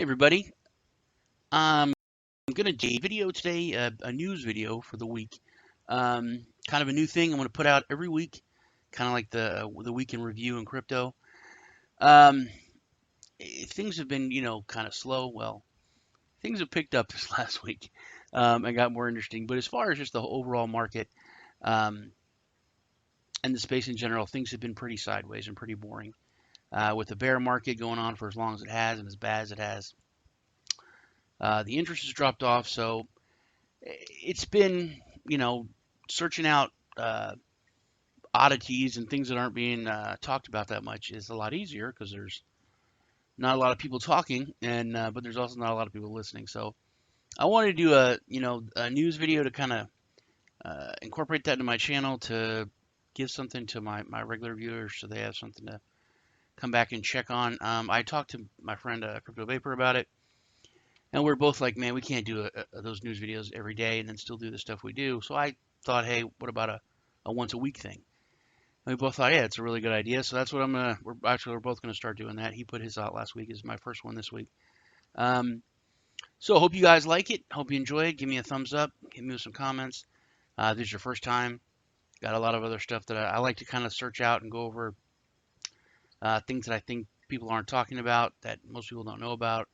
everybody. I'm going to do a video today, a news video for the week. Kind of a new thing I'm going to put out every week, kind of like the week in review in crypto. Um, Things have been, kind of slow. Well, things have picked up this last week and got more interesting. But as far as just the overall market um, and the space in general, things have been pretty sideways and pretty boring. With the bear market going on for as long as it has and as bad as it has, the interest has dropped off. So it's been, searching out oddities and things that aren't being talked about that much is a lot easier because there's not a lot of people talking, and but there's also not a lot of people listening. So I wanted to do a news video to kind of incorporate that into my channel to give something to my regular viewers so they have something to come back and check on. I talked to my friend Crypto Vapor about it. And we're both like, man, we can't do those news videos every day and then still do the stuff we do. So I thought, hey, what about a once a week thing? And we both thought, yeah, it's a really good idea. So that's what we're both gonna start doing that. He put his out last week. This is my first one this week. So I hope you guys like it. Hope you enjoy it. Give me a thumbs up. Give me some comments. If this is your first time. Got a lot of other stuff that I like to kind of search out and go over things that I think people aren't talking about that most people don't know about.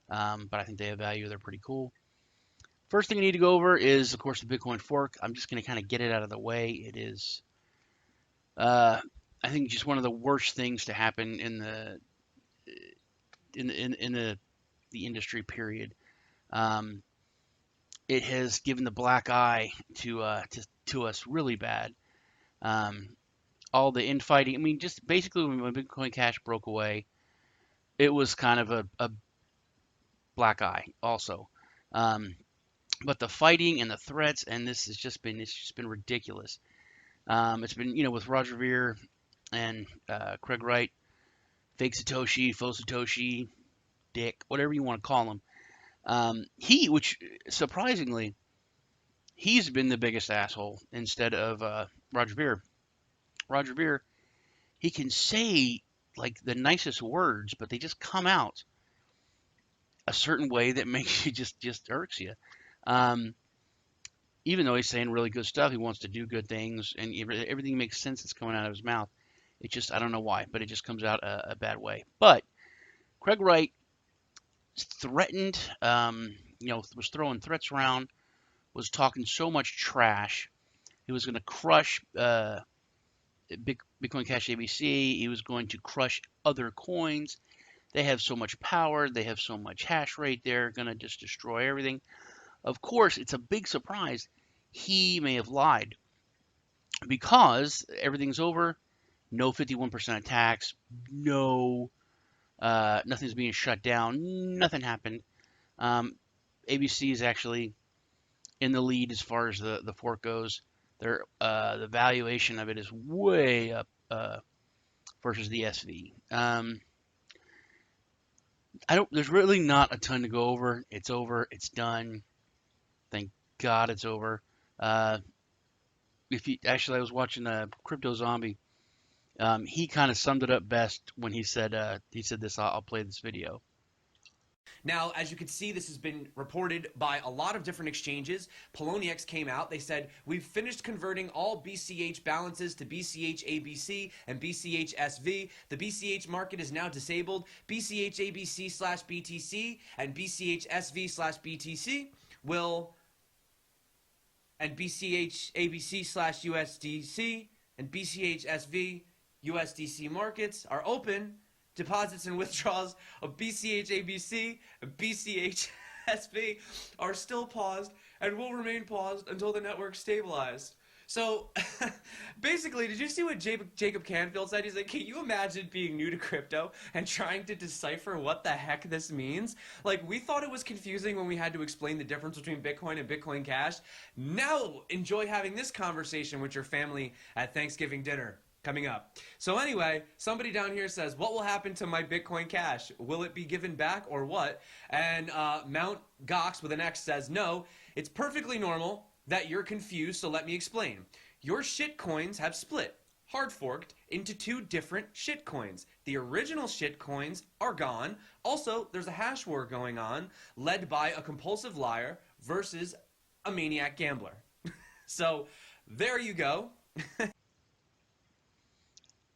But I think they have value. They're pretty cool. First thing I need to go over is, of course, the Bitcoin fork. I'm just going to kind of get it out of the way. It is, I think, just one of the worst things to happen in the industry. Period. Um, it has given the black eye to us really bad. All the infighting. I mean, just basically when Bitcoin Cash broke away, it was kind of a black eye also. But the fighting and the threats, and this has just been ridiculous. It's been, with Roger Ver and Craig Wright, fake Satoshi, faux Satoshi, Dick, whatever you want to call him. Which surprisingly, he's been the biggest asshole instead of Roger Ver. Roger Ver, he can say like the nicest words, but they just come out a certain way that makes you just irks you. Even though he's saying really good stuff, he wants to do good things, and everything makes sense that's coming out of his mouth. It just, I don't know why, but it just comes out a bad way. But Craig Wright threatened, was throwing threats around, was talking so much trash. He was going to crush Bitcoin Cash ABC. He was going to crush other coins. They have so much power. They have so much hash rate. They're going to just destroy everything. Of course, it's a big surprise. He may have lied because everything's over. No 51% tax. No, nothing's being shut down. Nothing happened. ABC is actually in the lead as far as the fork goes. The valuation of it is way up versus the SV. There's really not a ton to go over. It's over. It's done. Thank God it's over. I was watching Crypto Zombie. He kind of summed it up best when he said this. I'll play this video. Now, as you can see, this has been reported by a lot of different exchanges. Poloniex came out. They said, we've finished converting all BCH balances to BCH ABC and BCH SV. The BCH market is now disabled. BCH ABC/BTC and BCH SV/BTC will, and BCH ABC/USDC and BCH SV USDC markets are open. Deposits and withdrawals of BCH ABC and BCH SV are still paused and will remain paused until the network stabilized. So, basically, did you see what Jacob Canfield said? He's like, can you imagine being new to crypto and trying to decipher what the heck this means? Like, we thought it was confusing when we had to explain the difference between Bitcoin and Bitcoin Cash. Now, enjoy having this conversation with your family at Thanksgiving dinner. Coming up. So anyway, somebody down here says, what will happen to my Bitcoin Cash? Will it be given back or what? And Mount Gox with an X says, no, it's perfectly normal that you're confused, so let me explain. Your shit coins have split. hard forked into two different shitcoins. The original shitcoins are gone. Also, there's a hash war going on led by a compulsive liar versus a maniac gambler. So there you go.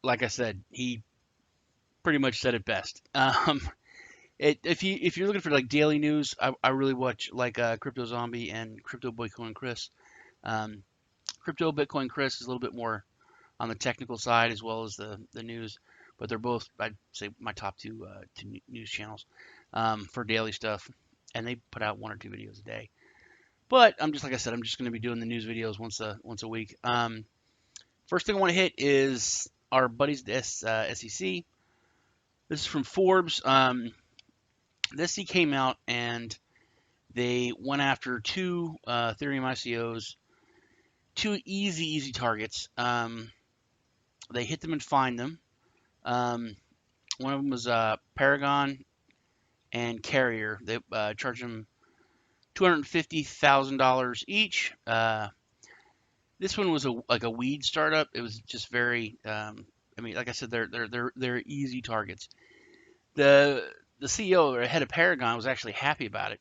Like I said, he pretty much said it best. If you're looking for like daily news, I really watch like Crypto Zombie and Crypto Bitcoin Chris. Um, Crypto Bitcoin Chris is a little bit more on the technical side as well as the news, but they're both, I'd say, my top two news channels for daily stuff, and they put out one or two videos a day. But I'm just like I said, I'm just going to be doing the news videos once a week. First thing I want to hit is our buddies at the SEC. This is from Forbes. The SEC came out and they went after two Ethereum ICOs, two easy targets. They hit them and fined them. One of them was Paragon and Carrier. They charged them $250,000 each. This one was like a weed startup. It was just very. I mean, like I said, they're easy targets. The CEO or head of Paragon was actually happy about it.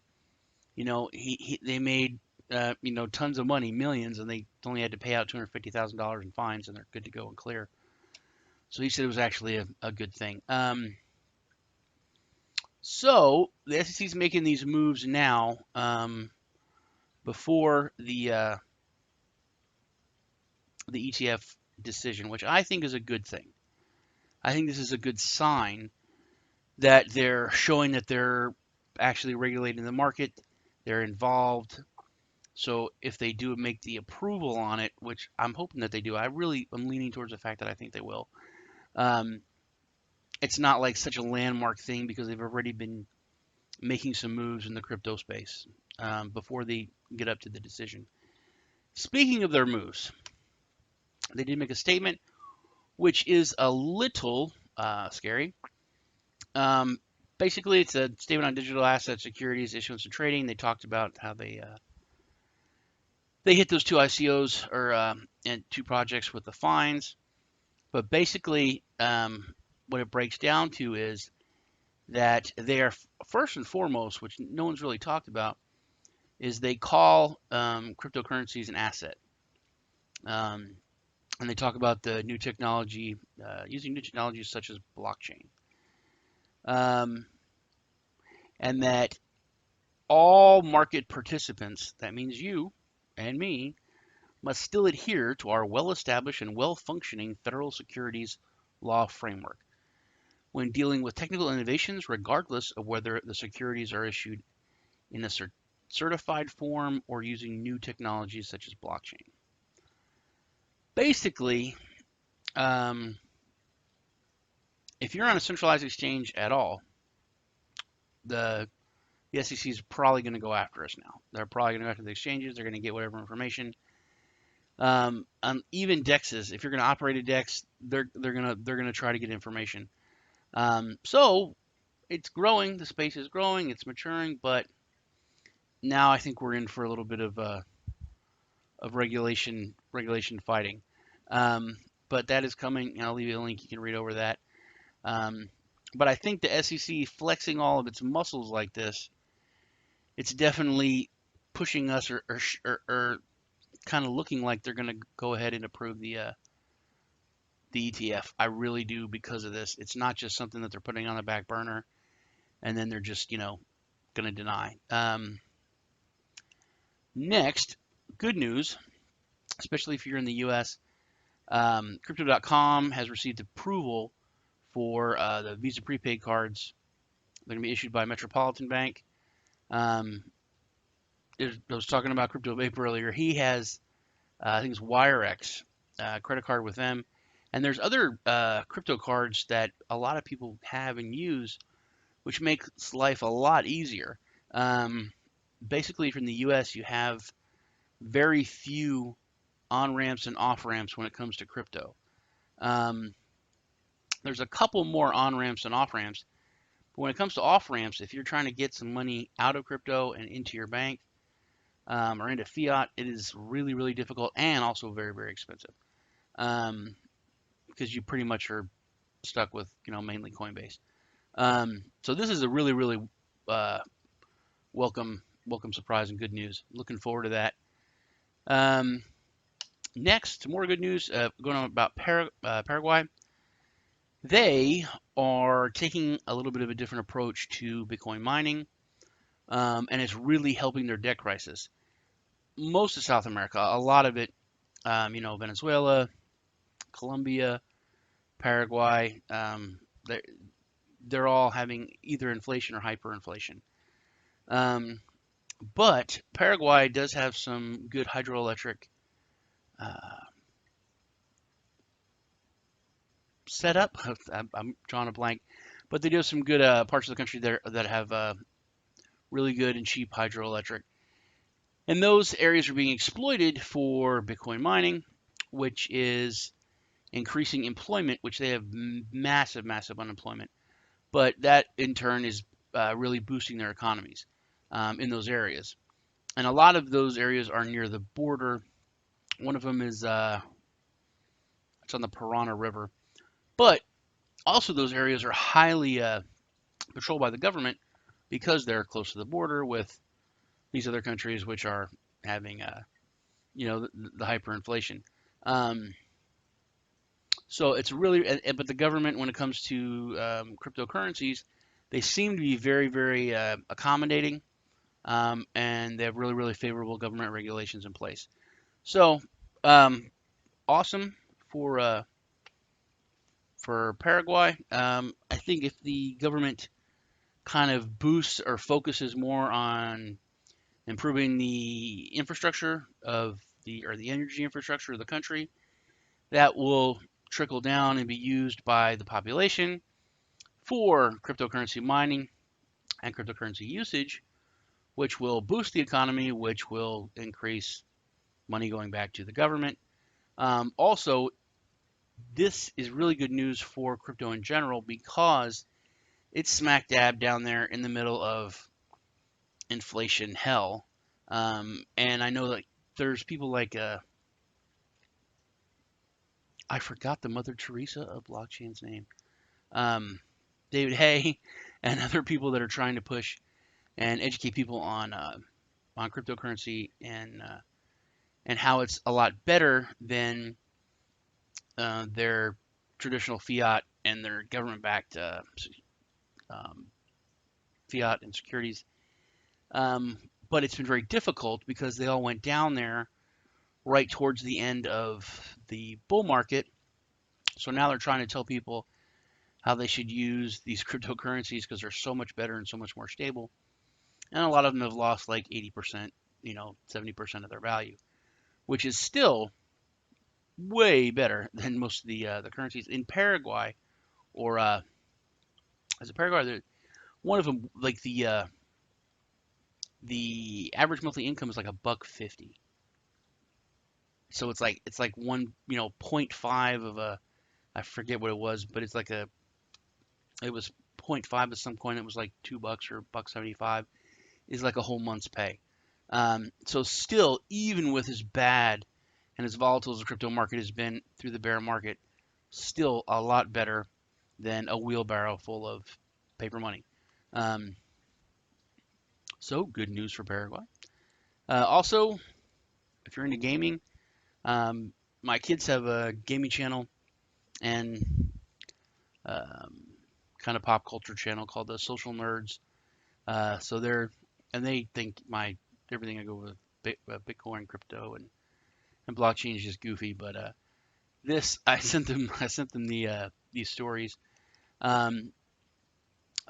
You know, they made tons of money, millions, and they only had to pay out $250,000 in fines, and they're good to go and clear. So he said it was actually a good thing. So the SEC is making these moves now before the ETF decision, which I think is a good thing. I think this is a good sign that they're showing that they're actually regulating the market, they're involved. So if they do make the approval on it, which I'm hoping that they do, I'm leaning towards the fact that I think they will. It's not like such a landmark thing because they've already been making some moves in the crypto space before they get up to the decision. Speaking of their moves, they did make a statement, which is a little scary. Basically, it's a statement on digital asset securities, issuance, and trading. They talked about how they hit those two ICOs and two projects with the fines. But basically, what it breaks down to is that they are first and foremost, which no one's really talked about, is they call cryptocurrencies an asset. And they talk about the new technology, using new technologies such as blockchain. And that all market participants, that means you and me, must still adhere to our well-established and well-functioning federal securities law framework when dealing with technical innovations, regardless of whether the securities are issued in a certified form or using new technologies such as blockchain. Basically, if you're on a centralized exchange at all, the SEC is probably going to go after us now. They're probably going to go after the exchanges. They're going to get whatever information. Even DEXs, if you're going to operate a DEX, they're gonna try to get information. So it's growing. The space is growing. It's maturing, but now I think we're in for a little bit of regulation fighting. But that is coming, and I'll leave you a link. You can read over that. But I think the SEC flexing all of its muscles like this, it's definitely pushing us or kind of looking like they're going to go ahead and approve the ETF. I really do because of this. It's not just something that they're putting on the back burner and then they're just, going to deny. Next, good news, especially if you're in the U.S., Crypto.com has received approval for the Visa prepaid cards. They're going to be issued by Metropolitan Bank. I was talking about Crypto Vape earlier. He has, I think it's WireX credit card with them. And there's other crypto cards that a lot of people have and use, which makes life a lot easier. Basically, from the U.S., you have very few on-ramps and off-ramps when it comes to crypto. There's a couple more on-ramps and off-ramps, but when it comes to off-ramps, if you're trying to get some money out of crypto and into your bank or into fiat, it is really, really difficult and also very, very expensive. because you pretty much are stuck with mainly Coinbase. So this is a really really uh, welcome surprise and good news. Looking forward to that. Um, Next, more good news going on about Paraguay. They are taking a little bit of a different approach to Bitcoin mining, and it's really helping their debt crisis. Most of South America, a lot of it, Venezuela, Colombia, Paraguay, they're, they're all having either inflation or hyperinflation. Um, but Paraguay does have some good hydroelectric uh, setup. I'm drawing a blank, but they do have some good parts of the country there that have really good and cheap hydroelectric. And those areas are being exploited for Bitcoin mining, which is increasing employment, which they have massive, massive unemployment. But that in turn is really boosting their economies in those areas. And a lot of those areas are near the border. One of them is it's on the Parana River. But also those areas are highly patrolled by the government because they're close to the border with these other countries, which are having the hyperinflation. Um, so it's really, but the government, when it comes to cryptocurrencies, they seem to be very, very accommodating, and they have really, really favorable government regulations in place. So um, awesome for uh, for Paraguay. I think if the government kind of boosts or focuses more on improving the infrastructure of the energy infrastructure of the country, that will trickle down and be used by the population for cryptocurrency mining and cryptocurrency usage, which will boost the economy, which will increase money going back to the government. Also, this is really good news for crypto in general because it's smack dab down there in the middle of inflation hell. And I know that there's people like I forgot the Mother Teresa of blockchain's name, um, David Hay, and other people that are trying to push and educate people on cryptocurrency and how it's a lot better than their traditional fiat and their government-backed um, fiat and securities. Um, but it's been very difficult because they all went down there right towards the end of the bull market. So now they're trying to tell people how they should use these cryptocurrencies because they're so much better and so much more stable. And a lot of them have lost like 80%, 70% of their value, which is still way better than most of the currencies in Paraguay or as a Paraguay. One of them, like the average monthly income is like a buck 50. So it's like one point 0.5 of a, I forget what it was, but it was point 0.5 of some coin. It was like $2 or buck 75 is like a whole month's pay. So still, even with as bad and as volatile as the crypto market has been through the bear market, still a lot better than a wheelbarrow full of paper money. Um, so good news for Paraguay. Also, if you're into gaming, um, my kids have a gaming channel and um, kind of pop culture channel called the Social Nerds. So they think my everything I go with Bitcoin, crypto, and blockchain is just goofy. But this I sent them these stories. Um,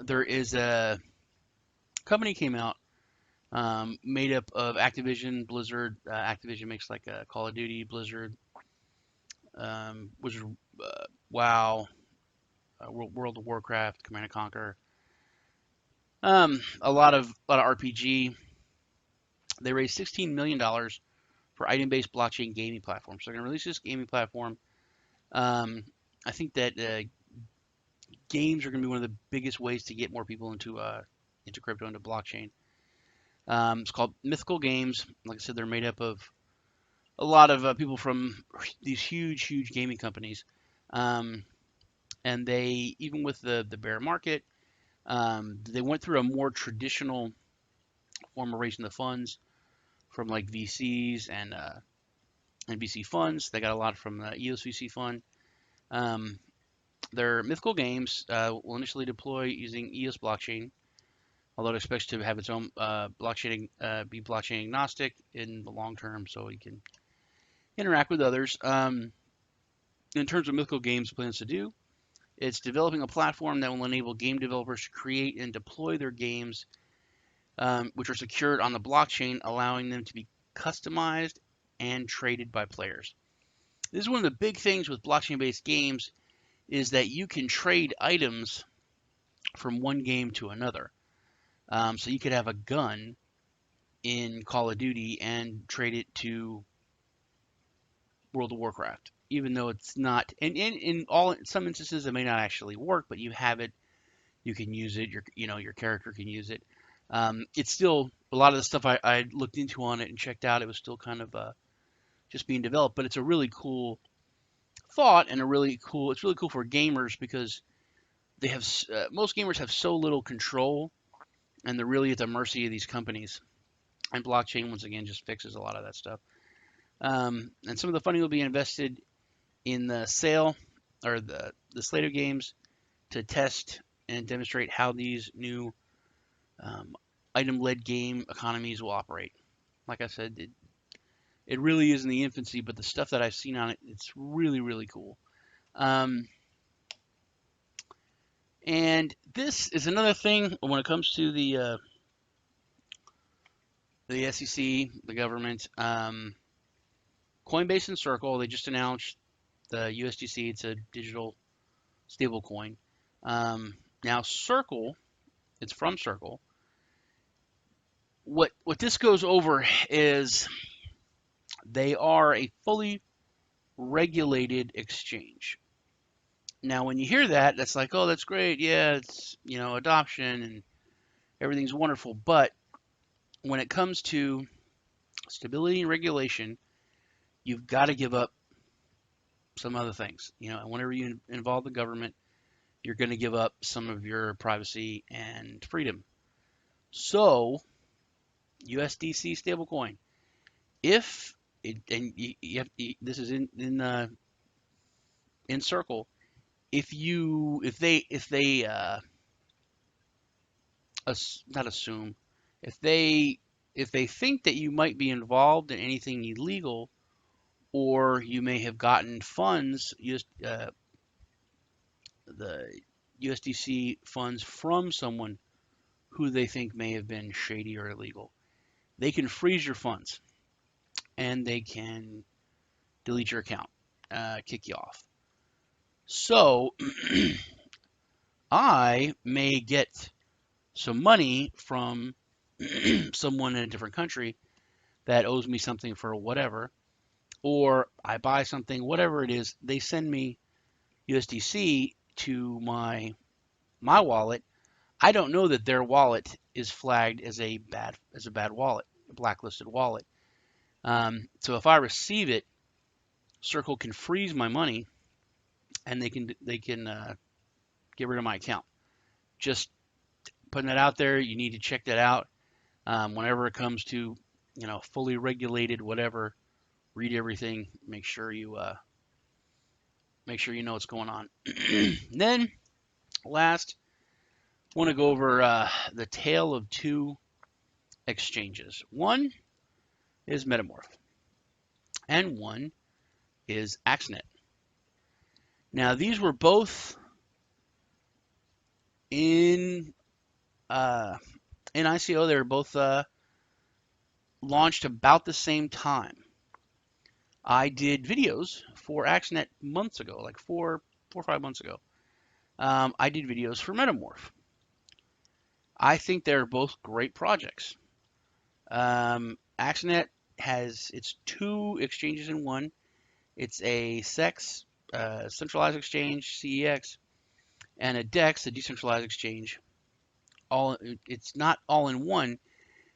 there is a company came out made up of Activision, Blizzard. Activision makes like Call of Duty, Blizzard, Wizard, WoW, World of Warcraft, Command and Conquer. A lot of RPG. They raised $16 million for item-based blockchain gaming platform. So they're going to release this gaming platform. I think that games are going to be one of the biggest ways to get more people into crypto, into blockchain. It's called Mythical Games. Like I said, they're made up of a lot of people from these huge, huge gaming companies. Um, and they, even with the bear market, they went through a more traditional form of raising the funds from like VCs and VC funds. They got a lot from the EOS VC fund. Um, their Mythical Games will initially deploy using EOS blockchain, although it expects to have its own blockchain, be blockchain agnostic in the long term, so you can interact with others. In terms of Mythical Games plans to do, it's developing a platform that will enable game developers to create and deploy their games, which are secured on the blockchain, allowing them to be customized and traded by players. This is one of the big things with blockchain-based games is that you can trade items from one game to another. So you could have a gun in Call of Duty and trade it to World of Warcraft, even though it's not. And in some instances it may not actually work, but you have it, you can use it. Your character can use it. It's still a lot of the stuff I looked into on it and checked out. It was still kind of just being developed, but it's a really cool thought and it's really cool for gamers because they have most gamers have so little control and they're really at the mercy of these companies. And blockchain once again just fixes a lot of that stuff. And some of the funding will be invested in the sale or the slate of games to test and demonstrate how these new um, item-led game economies will operate. Like I said, it really is in the infancy, but the stuff that I've seen on it, it's really, really cool. Um, and this is another thing when it comes to the SEC, the government. Coinbase and Circle, they just announced the USDC. It's a digital stablecoin. Now Circle, it's from Circle. What this goes over is they are a fully regulated exchange. Now, when you hear that, that's like, oh, that's great. Yeah, it's adoption and everything's wonderful. But when it comes to stability and regulation, you've got to give up some other things. And whenever you involve the government, you're going to give up some of your privacy and freedom. So, USDC stablecoin, if it, and you have, this is in Circle, if they not assume, if they think that you might be involved in anything illegal, or you may have gotten funds, the USDC funds from someone who they think may have been shady or illegal, they can freeze your funds and they can delete your account, kick you off. So I may get some money from someone in a different country that owes me something for whatever, or I buy something, whatever it is, they send me USDC to my wallet. I don't know that their wallet is flagged as a bad wallet, a blacklisted wallet. So if I receive it, Circle can freeze my money and they can get rid of my account. Just putting that out there. You need to check that out. Whenever it comes to fully regulated whatever, read everything. Make sure you know what's going on. Then last, I want to go over the tale of two exchanges. One is Metamorph, and one is Axenet. Now these were both in ICO. They were both launched about the same time. I did videos for Axenet months ago, like 4 or 5 months ago. I did videos for Metamorph. I think they're both great projects. Axenet has its two exchanges in one. It's a SEX, centralized exchange, CEX, and a DEX, a decentralized exchange. It's not all in one.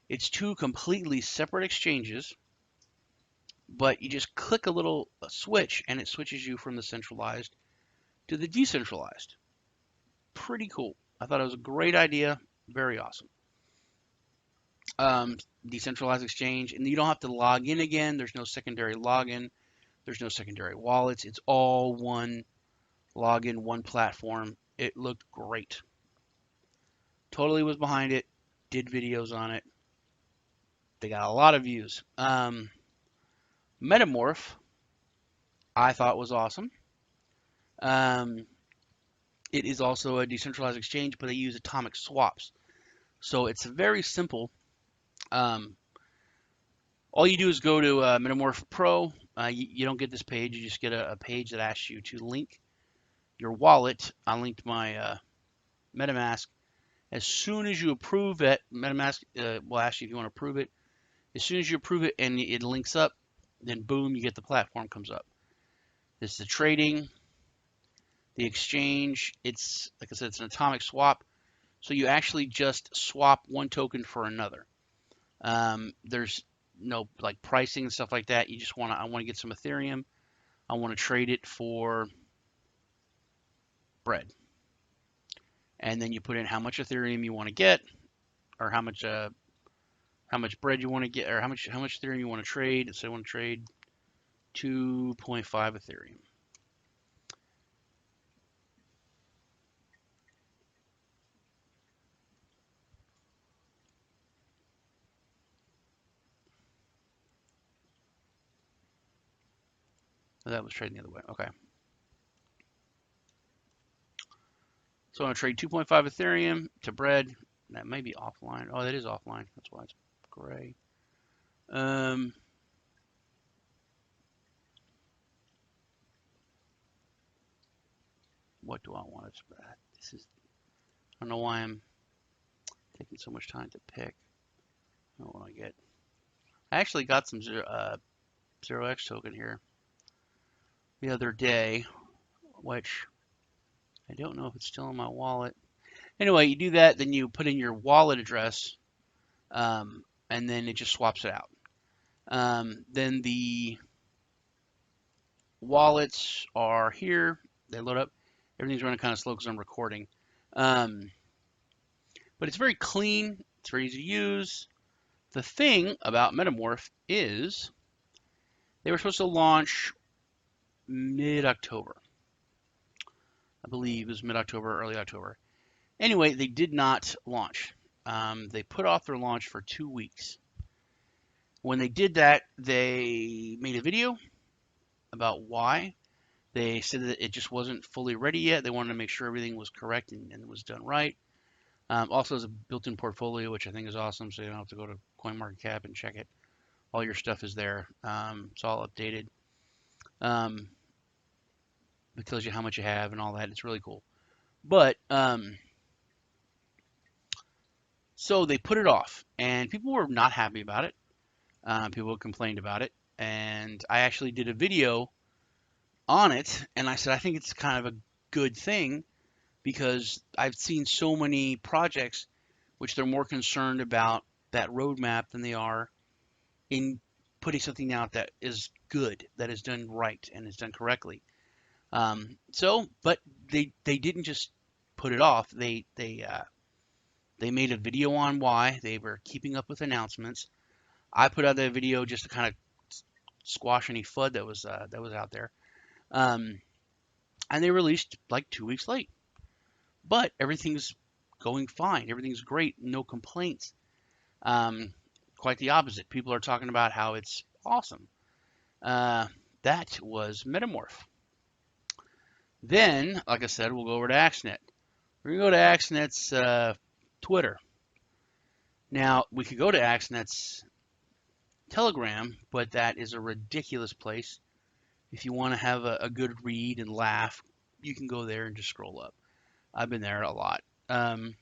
It's two completely separate exchanges, but you just click a little switch and it switches you from the centralized to the decentralized. Pretty cool. I thought it was a great idea. Very awesome. Decentralized exchange, and you don't have to log in again. There's no secondary login. There's no secondary wallets. It's all one login, one platform. It looked great. Totally was behind it. Did videos on it. They got a lot of views. Metamorph, I thought was awesome. Um, it is also a decentralized exchange, but they use atomic swaps. So it's very simple. Um, all you do is go to Metamorph Pro. You don't get this page. You just get a page that asks you to link your wallet. I linked my MetaMask. As soon as you approve it, MetaMask will ask you if you want to approve it. As soon as you approve it and it links up, then boom, you get the platform comes up. This is the trading, the exchange. It's, like I said, it's an atomic swap. So you actually just swap one token for another. There's no like pricing and stuff like that. You just I want to get some Ethereum. I want to trade it for bread. And then you put in how much Ethereum you want to get, or how much bread you want to get, or how much Ethereum you want to trade. So I want to trade 2.5 Ethereum. Oh, that was trading the other way. Okay. So I'm going to trade 2.5 Ethereum to bread. That may be offline. Oh, that is offline. That's why it's gray. What do I want to spread? This is, I don't know why I'm taking so much time to pick. I don't want to get. I actually got some 0x token here the other day, which I don't know if it's still in my wallet. Anyway, you do that, then you put in your wallet address, and then it just swaps it out. Then the wallets are here. They load up. Everything's running kind of slow because I'm recording. But it's very clean. It's very easy to use. The thing about Metamorph is they were supposed to launch mid-October. I believe it was mid-October, early October. Anyway, they did not launch. They put off their launch for 2 weeks. When they did that, they made a video about why. They said that it just wasn't fully ready yet. They wanted to make sure everything was correct and was done right. Also, there's a built-in portfolio, which I think is awesome, so you don't have to go to CoinMarketCap and check it. All your stuff is there. It's all updated. It tells you how much you have and all that. It's really cool. But so they put it off, and people were not happy about it. People complained about it, and I actually did a video on it, and I said I think it's kind of a good thing because I've seen so many projects which they're more concerned about that roadmap than they are in putting something out that is good, that is done right, and is done correctly. But they didn't just put it off. They made a video on why they were keeping up with announcements. I put out that video just to kind of squash any FUD that was out there. And they released like 2 weeks late, but everything's going fine. Everything's great. No complaints. Quite the opposite. People are talking about how it's awesome. That was Metamorph. Then, like I said, we'll go over to Axenet. We're going to go to Axenet's Twitter. Now, we could go to Axenet's Telegram, but that is a ridiculous place. If you want to have a good read and laugh, you can go there and just scroll up. I've been there a lot. And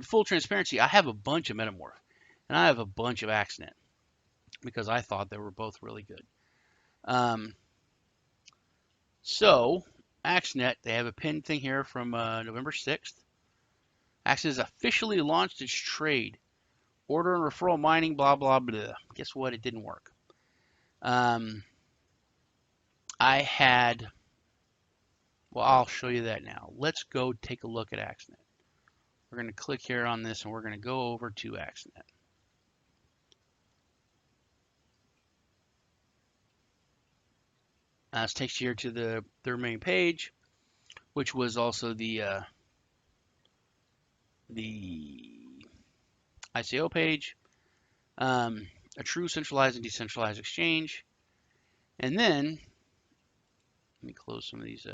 full transparency, I have a bunch of Metamorph, and I have a bunch of Axenet because I thought they were both really good. So, Axenet, they have a pinned thing here from November 6th. Axenet has officially launched its trade. Order and referral mining, blah, blah, blah. Guess what? It didn't work. I had, Well, I'll show you that now. Let's go take a look at Axenet. We're going to click here on this and we're going to go over to Axenet. This takes you here to their main page, which was also the ICO page, a true centralized and decentralized exchange. And then, let me close some of these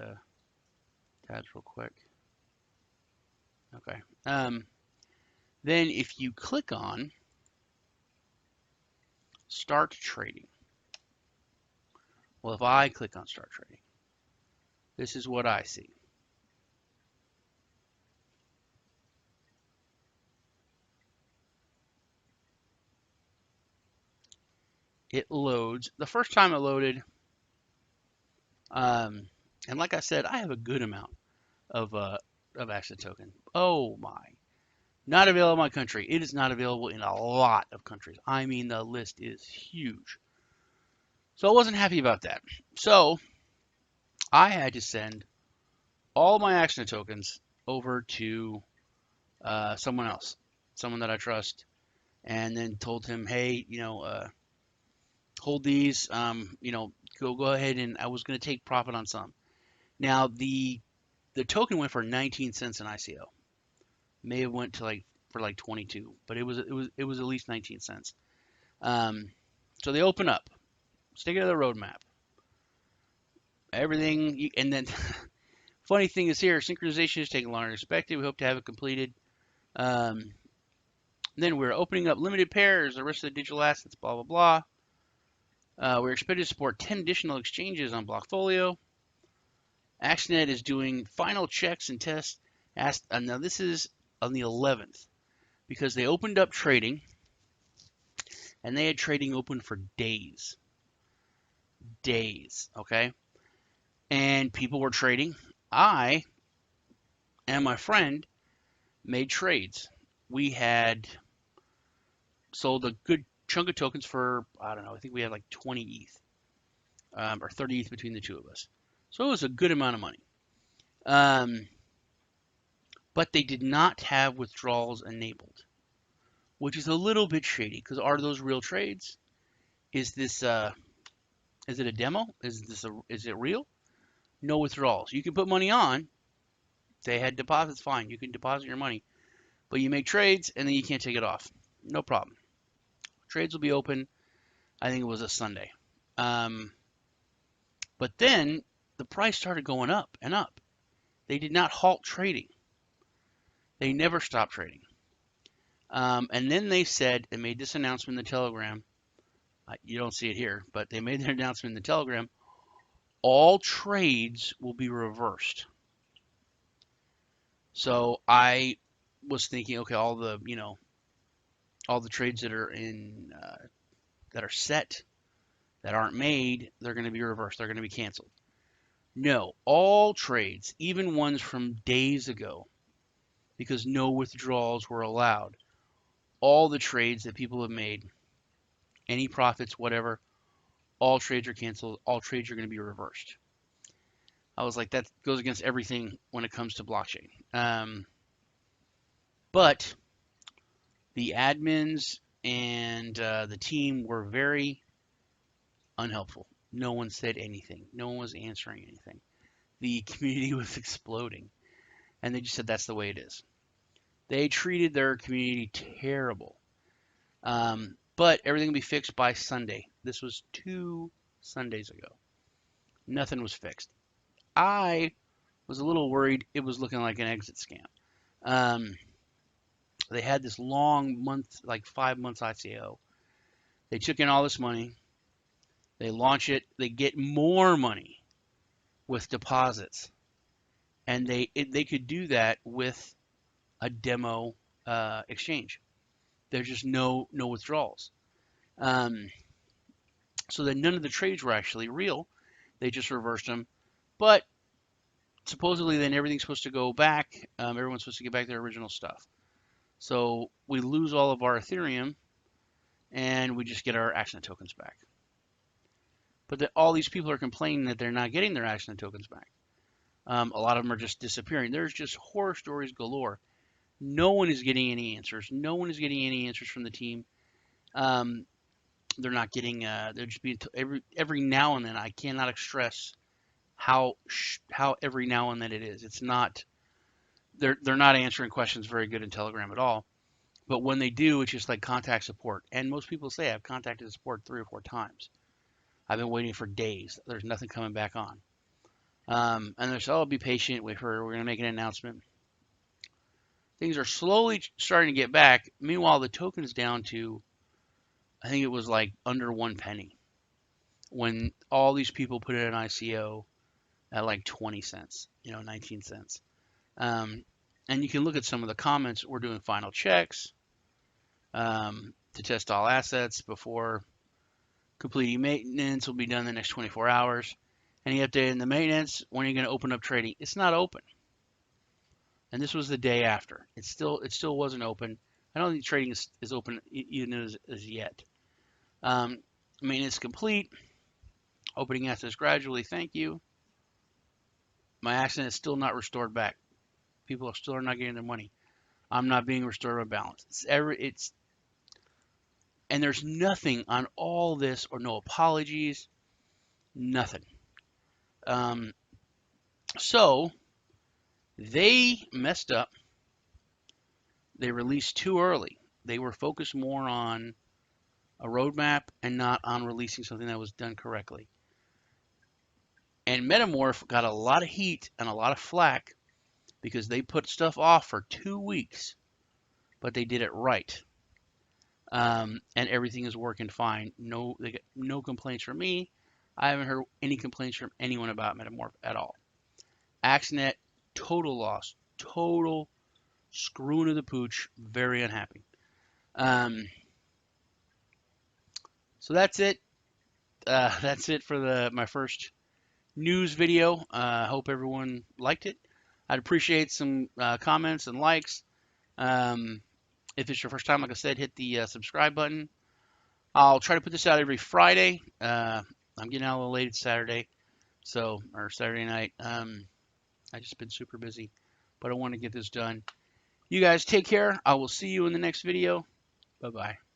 tabs real quick. Okay. Then if you click on Start Trading, well, if I click on Start Trading, this is what I see. It loads. The first time it loaded, and like I said, I have a good amount of Axenet token. Oh my. Not available in my country. It is not available in a lot of countries. I mean, the list is huge. So I wasn't happy about that. So I had to send all my Axenet tokens over to someone else, someone that I trust, and then told him, hey, hold these, go ahead, and I was going to take profit on some. Now the token went for 19 cents in ICO. May have went to for 22, but it was at least 19 cents. So they open up, stick it to the roadmap, everything, and then funny thing is here, synchronization is taking longer than expected. We hope to have it completed. Then we're opening up limited pairs, the rest of the digital assets, blah blah blah. We're expected to support 10 additional exchanges on Blockfolio. Axenet is doing final checks and tests. Now this is on the 11th because they opened up trading and they had trading open for days. Okay? And people were trading. I and my friend made trades. We had sold a good chunk of tokens for, I don't know, I think we had like 20 ETH or 30 ETH between the two of us. So it was a good amount of money. But they did not have withdrawals enabled, which is a little bit shady because are those real trades? Is this is it a demo? Is it real? No withdrawals. You can put money on. They had deposits, fine. You can deposit your money, but you make trades and then you can't take it off. No problem. Trades will be open. I think it was a Sunday. But then the price started going up and up. They did not halt trading. They never stopped trading. And then they said, they made this announcement in the Telegram. You don't see it here, but they made their announcement in the Telegram. All trades will be reversed. So I was thinking, okay, all the trades that are that are set, that aren't made, they're going to be reversed. They're going to be canceled. No, all trades, even ones from days ago, because no withdrawals were allowed. All the trades that people have made, any profits, whatever, all trades are canceled. All trades are going to be reversed. I was like, that goes against everything when it comes to blockchain. But the admins and the team were very unhelpful. No one said anything. No one was answering anything. The community was exploding. And they just said that's the way it is. They treated their community terrible. But everything will be fixed by Sunday. This was 2 Sundays ago. Nothing was fixed. I was a little worried it was looking like an exit scam. They had this long month, like 5 months ICO. They took in all this money. They launch it. They get more money with deposits. And they could do that with a demo exchange. There's just no withdrawals. So that none of the trades were actually real. They just reversed them. But supposedly then everything's supposed to go back. Everyone's supposed to get back their original stuff. So we lose all of our Ethereum and we just get our Axenet tokens back. But all these people are complaining that they're not getting their Axenet tokens back. A lot of them are just disappearing. There's just horror stories galore. No one is getting any answers. No one is getting any answers from the team. Um, they're not getting. They're just being every now and then. I cannot stress how every now and then it is. It's not. They're not answering questions very good in Telegram at all. But when they do, it's just like contact support. And most people say I've contacted support 3 or 4 times. I've been waiting for days. There's nothing coming back on. And they're saying, "Oh, be patient. Wait for. We're gonna make an announcement." Things are slowly starting to get back. Meanwhile, the token's down to, I think it was like under 1 penny when all these people put in an ICO at like 20 cents, 19 cents. Um, and you can look at some of the comments. We're doing final checks to test all assets before completing maintenance. Will be done in the next 24 hours. Any update in the maintenance? When are you going to open up trading? It's not open. And this was the day after. It still wasn't open. I don't think trading is open even as yet. Maintenance complete. Opening assets gradually. Thank you. My Axenet is still not restored back. People are still not getting their money. I'm not being restored by balance. And there's nothing on all this or no apologies. Nothing. Um, so they messed up. They released too early. They were focused more on a roadmap and not on releasing something that was done correctly. And Metamorph got a lot of heat and a lot of flack because they put stuff off for 2 weeks, but they did it right. And everything is working fine. No, they get no complaints from me. I haven't heard any complaints from anyone about Metamorph at all. Axenet, total loss, total screwing of the pooch. Very unhappy. Um, so that's it. That's it for my first news video. Hope everyone liked it. I'd appreciate some comments and likes. Um, if it's your first time, like I said, hit the subscribe button. I'll try to put this out every Friday. I'm getting out a little late Saturday, or Saturday night. I just been super busy, but I want to get this done. You guys take care. I will see you in the next video. Bye bye.